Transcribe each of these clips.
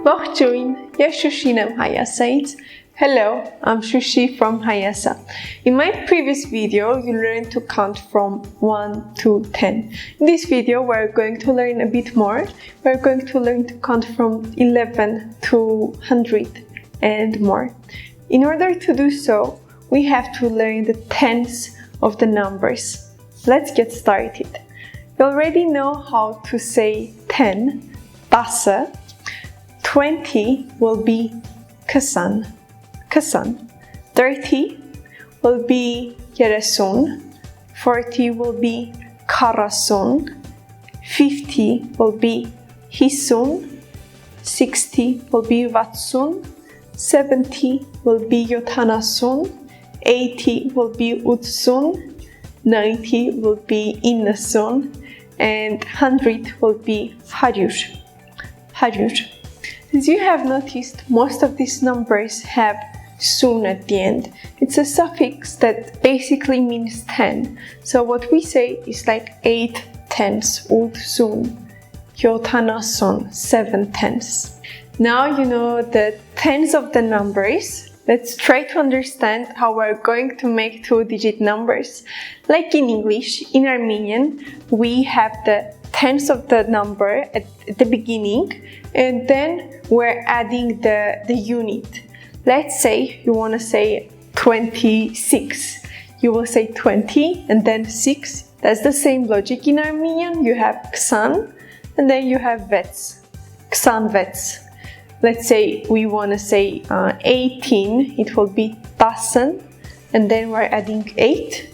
Ողջույն, ես Շուշին եմ Հայասայից. Hello, I'm Shushi from Hayasa. In my previous video, you learned to count from 1 to 10. In this video, we're going to learn a bit more. We're going to learn to count from 11 to 100 and more. In order to do so, we have to learn the tens of the numbers. Let's get started. You already know how to say 10, 10. 20 will be kasan. 30 will be yeresun, 40 will be karasun, 50 will be hisun, 60 will be vatsun, 70 will be yotanasun, 80 will be utsun, 90 will be innasun, and 100 will be haryur. As you have noticed, most of these numbers have sun at the end. It's a suffix that basically means 10. So what we say is like 8 tenths, ulsun, yotanasun, 7 tenths. Now you know the tens of the numbers. Let's try to understand how we're going to make two-digit numbers. Like in English, in Armenian, we have the tens of the number at the beginning, and then we're adding the unit. Let's say you want to say 26. You will say 20 and then 6. That's the same logic in Armenian. You have ksan and then you have vets. Ksan vets. Let's say we want to say 18. It will be tasen, and then we're adding 8.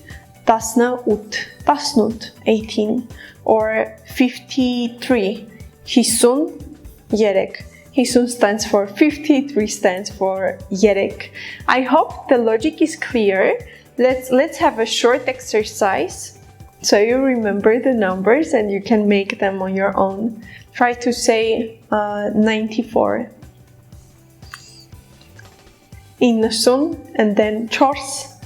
Tasna ut. Tasnut. 18. Or 53. Hisun. Yerek. Hisun stands for 50, 3 stands for Yerek. I hope the logic is clear. Let's have a short exercise so you remember the numbers and you can make them on your own. Try to say 94. Innasun and then chors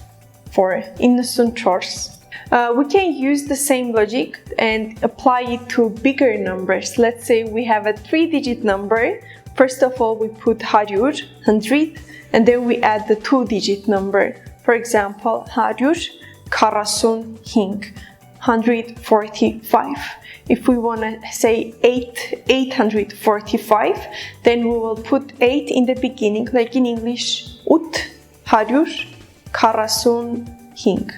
for Innasun chors. We can use the same logic and apply it to bigger numbers. Let's say we have a 3-digit number. First of all, we put haryur, 100, and then we add the 2-digit number. For example, haryur karasun hing, 145. If we want to say 845, then we will put 8 in the beginning, like in English, ut haryur karasun hing.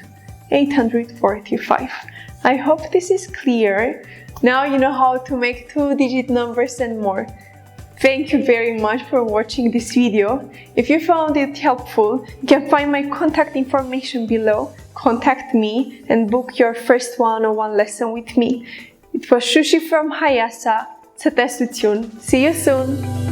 845. I hope this is clear. Now you know how to make two-digit numbers and more. Thank you very much for watching this video. If you found it helpful, you can find my contact information below. Contact me and book your first one-on-one lesson with me. It was Shushi from Hayasa. See you soon!